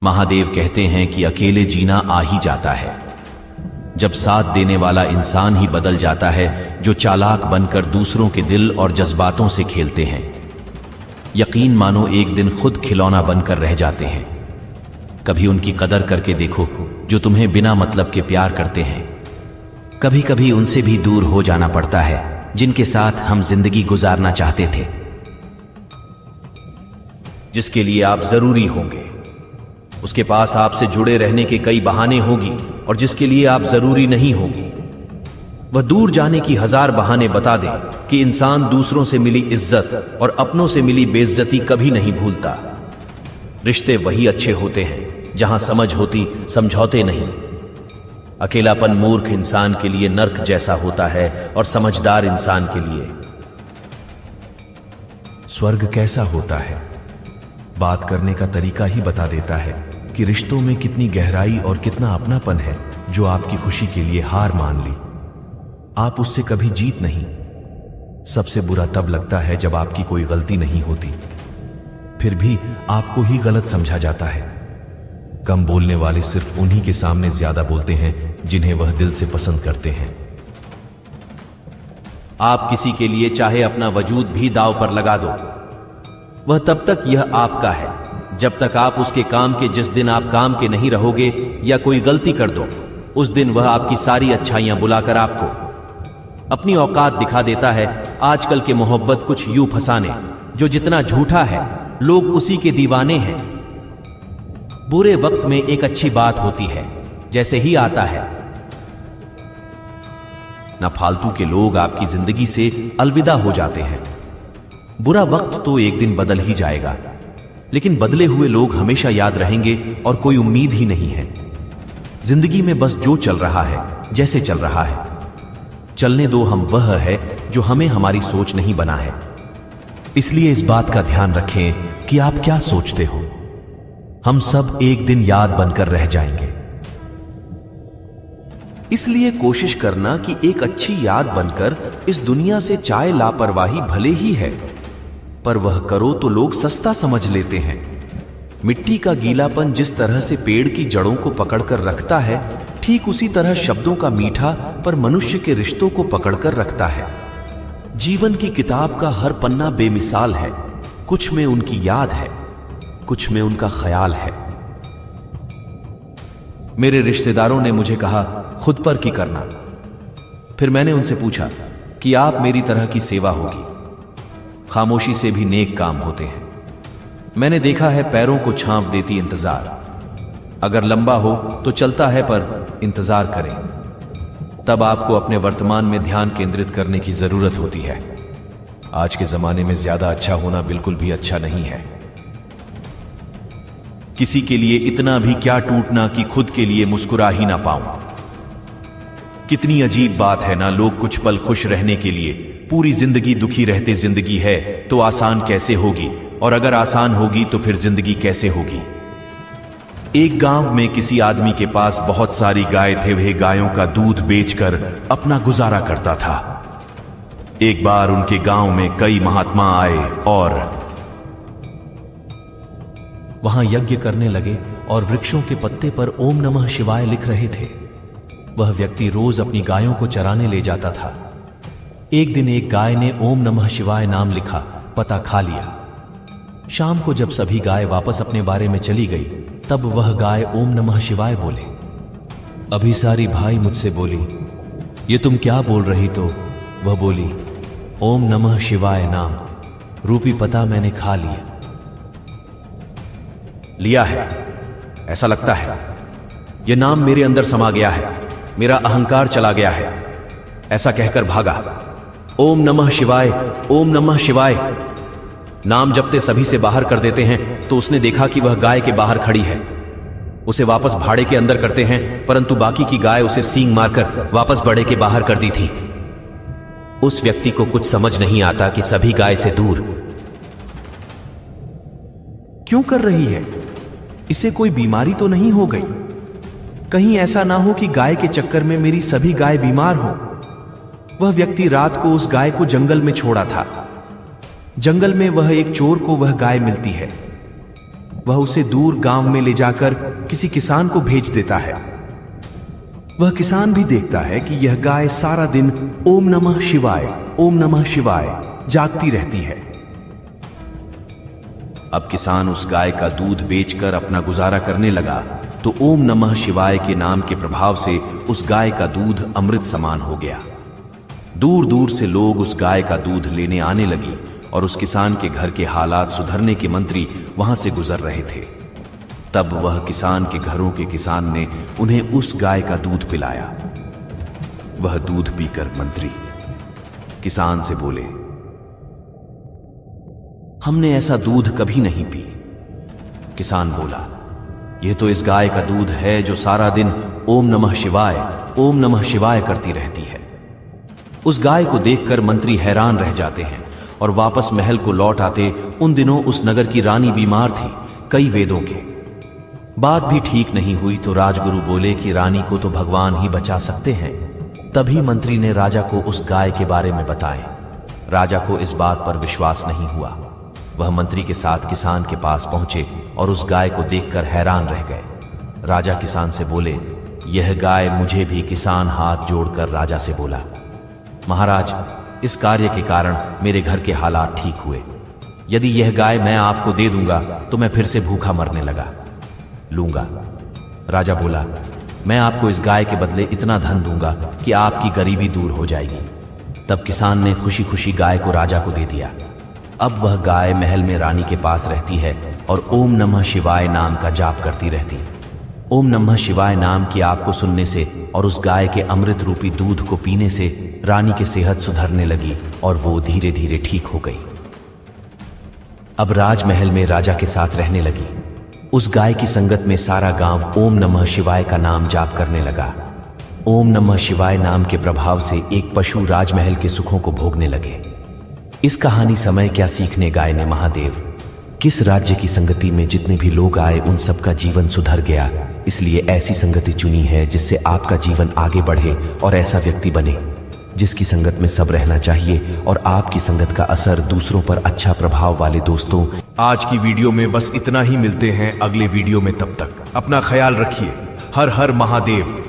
महादेव कहते हैं कि अकेले जीना आ ही जाता है। जब साथ देने वाला इंसान ही बदल जाता है, जो चालाक बनकर दूसरों के दिल और जज्बातों से खेलते हैं। यकीन मानो एक दिन खुद खिलौना बनकर रह जाते हैं। कभी उनकी कदर करके देखो जो तुम्हें बिना मतलब के प्यार करते हैं। कभी कभी उनसे भी दूर हो जाना पड़ता है जिनके साथ हम जिंदगी गुजारना चाहते थे। जिसके लिए आप जरूरी होंगे, उसके पास आपसे जुड़े रहने के कई बहाने होगी, और जिसके लिए आप जरूरी नहीं होगी, वह दूर जाने की हजार बहाने बता दे कि इंसान दूसरों से मिली इज्जत और अपनों से मिली बेइज्जती कभी नहीं भूलता। रिश्ते वही अच्छे होते हैं जहां समझ होती, समझौते नहीं। अकेलापन मूर्ख इंसान के लिए नर्क जैसा होता है और समझदार इंसान के लिए स्वर्ग कैसा होता है, बात करने का तरीका ही बता देता है कि रिश्तों में कितनी गहराई और कितना अपनापन है। जो आपकी खुशी के लिए हार मान ली, आप उससे कभी जीत नहीं। सबसे बुरा तब लगता है जब आपकी कोई गलती नहीं होती, फिर भी आपको ही गलत समझा जाता है। कम बोलने वाले सिर्फ उन्हीं के सामने ज्यादा बोलते हैं जिन्हें वह दिल से पसंद करते हैं। आप किसी के लिए चाहे अपना वजूद भी दांव पर लगा दो, वह तब तक यह आपका है जब तक आप उसके काम के। जिस दिन आप काम के नहीं रहोगे या कोई गलती कर दो, उस दिन वह आपकी सारी अच्छाइयां बुलाकर आपको अपनी औकात दिखा देता है। आजकल के मोहब्बत कुछ यूं फसाने, जो जितना झूठा है लोग उसी के दीवाने हैं। बुरे वक्त में एक अच्छी बात होती है, जैसे ही आता है ना फालतू के लोग आपकी जिंदगी से अलविदा हो जाते हैं। बुरा वक्त तो एक दिन बदल ही जाएगा, लेकिन बदले हुए लोग हमेशा याद रहेंगे और कोई उम्मीद ही नहीं है। जिंदगी में बस जो चल रहा है, जैसे चल रहा है, चलने दो। हम वह है जो हमें हमारी सोच नहीं बना है। इसलिए इस बात का ध्यान रखें कि आप क्या सोचते हो। हम सब एक दिन याद बनकर रह जाएंगे। इसलिए कोशिश करना कि एक अच्छी याद बनकर इस दुनिया से चाहे लापरवाही भले ही है, पर वह करो तो लोग सस्ता समझ लेते हैं। मिट्टी का गीलापन जिस तरह से पेड़ की जड़ों को पकड़कर रखता है, ठीक उसी तरह शब्दों का मीठा पर मनुष्य के रिश्तों को पकड़कर रखता है। जीवन की किताब का हर पन्ना बेमिसाल है। कुछ में उनकी याद है, कुछ में उनका ख्याल है। मेरे रिश्तेदारों ने मुझे कहा खुद पर की करना। फिर मैंने उनसे पूछा कि आप मेरी तरह की सेवा होगी। खामोशी से भी नेक काम होते हैं। मैंने देखा है पैरों को छांव देती इंतजार। अगर लंबा हो तो चलता है, पर इंतजार करें। तब आपको अपने वर्तमान में ध्यान केंद्रित करने की जरूरत होती है। आज के जमाने में ज्यादा अच्छा होना बिल्कुल भी अच्छा नहीं है। किसी के लिए इतना भी क्या टूटना कि खुद के लिए मुस्कुरा ही ना पाऊं। कितनी अजीब बात है ना, लोग कुछ पल खुश रहने के लिए पूरी जिंदगी दुखी रहते। जिंदगी है तो आसान कैसे होगी, और अगर आसान होगी तो फिर जिंदगी कैसे होगी। एक गांव में किसी आदमी के पास बहुत सारी गाय थे। वह गायों का दूध बेचकर अपना गुजारा करता था। एक बार उनके गांव में कई महात्मा आए और वहां यज्ञ करने लगे और वृक्षों के पत्ते पर ओम नमः शिवाय लिख रहे थे। वह व्यक्ति रोज अपनी गायों को चराने ले जाता था। एक दिन एक गाय ने ओम नमः शिवाय नाम लिखा, पता खा लिया। शाम को जब सभी गाय वापस अपने बारे में चली गई, तब वह गाय ओम नमः शिवाय बोले। अभी सारी भाई मुझसे बोली, ये तुम क्या बोल रही? तो वह बोली, ओम नमः शिवाय नाम रूपी पता मैंने खा लिया है। ऐसा लगता है यह नाम मेरे अंदर समा गया है, मेरा अहंकार चला गया है। ऐसा कहकर भागा। ओम नमः शिवाय, ओम नमः शिवाय नाम जपते सभी से बाहर कर देते हैं। तो उसने देखा कि वह गाय के बाहर खड़ी है। उसे वापस भाड़े के अंदर करते हैं, परंतु बाकी की गाय उसे सींग मारकर वापस बड़े के बाहर कर दी थी। उस व्यक्ति को कुछ समझ नहीं आता कि सभी गाय से दूर क्यों कर रही है। इसे कोई बीमारी तो नहीं हो गई? कहीं ऐसा ना हो कि गाय के चक्कर में मेरी सभी गाय बीमार हो। वह व्यक्ति रात को उस गाय को जंगल में छोड़ा था। जंगल में वह एक चोर को वह गाय मिलती है। वह उसे दूर गांव में ले जाकर किसी किसान को भेज देता है। वह किसान भी देखता है कि यह गाय सारा दिन ओम नमः शिवाय, ओम नमः शिवाय जागती रहती है। अब किसान उस गाय का दूध बेचकर अपना गुजारा करने लगा तो ओम नमः शिवाय के नाम के प्रभाव से उस गाय का दूध अमृत समान हो गया। दूर दूर से लोग उस गाय का दूध लेने आने लगी और उस किसान के घर के हालात सुधरने के मंत्री वहां से गुजर रहे थे। तब वह किसान के घरों के किसान ने उन्हें उस गाय का दूध पिलाया। वह दूध पीकर मंत्री किसान से बोले, हमने ऐसा दूध कभी नहीं पी। किसान बोला, यह तो इस गाय का दूध है जो सारा दिन ओम नमः शिवाय, ओम नमः शिवाय करती रहती है। उस गाय को देखकर मंत्री हैरान रह जाते हैं और वापस महल को लौट आते। उन दिनों उस नगर की रानी बीमार थी कई वेदों के। बात भी ठीक नहीं हुई तो राजगुरु बोले कि रानी को तो भगवान ही बचा सकते हैं। तभी मंत्री ने राजा को उस गाय के बारे में बताएं। राजा को इस बात पर विश्वास नहीं हुआ। वह मंत्री के साथ किसान के पास पहुंचे और उस गाय को देखकर हैरान रह गए। राजा किसान से बोले, यह गाय मुझे भी। किसान हाथ जोड़कर राजा से बोला, महाराज, इस कार्य के कारण मेरे घर के हालात ठीक हुए। यदि यह गाय मैं आपको दे दूंगा तो मैं फिर से भूखा मरने लूंगा। राजा बोला, मैं आपको इस गाय के बदले इतना धन दूंगा कि आपकी गरीबी दूर हो जाएगी। तब किसान ने खुशी खुशी गाय को राजा को दे दिया। अब वह गाय महल में रानी के पास रहती है और ओम नमः शिवाय नाम का जाप करती रहती। ओम नमः शिवाय नाम की आपको सुनने से और उस गाय के अमृत रूपी दूध को पीने से रानी की सेहत सुधरने लगी और वो धीरे धीरे ठीक हो गई। अब राजमहल में राजा के साथ रहने लगी। उस गाय की संगत में सारा गांव ओम नमः शिवाय का नाम जाप करने लगा। ओम नमः शिवाय नाम के प्रभाव से एक पशु राजमहल के सुखों को भोगने लगे। इस कहानी समय क्या सीखने गाय ने महादेव। किस राज्य की संगति में जितने भी लोग आए उन सबका जीवन सुधर गया। इसलिए ऐसी संगति चुनी है जिससे आपका जीवन आगे बढ़े और ऐसा व्यक्ति बने जिसकी संगत में सब रहना चाहिए और आपकी संगत का असर दूसरों पर अच्छा प्रभाव वाले। दोस्तों, आज की वीडियो में बस इतना ही। मिलते हैं अगले वीडियो में, तब तक अपना ख्याल रखिए। हर हर महादेव।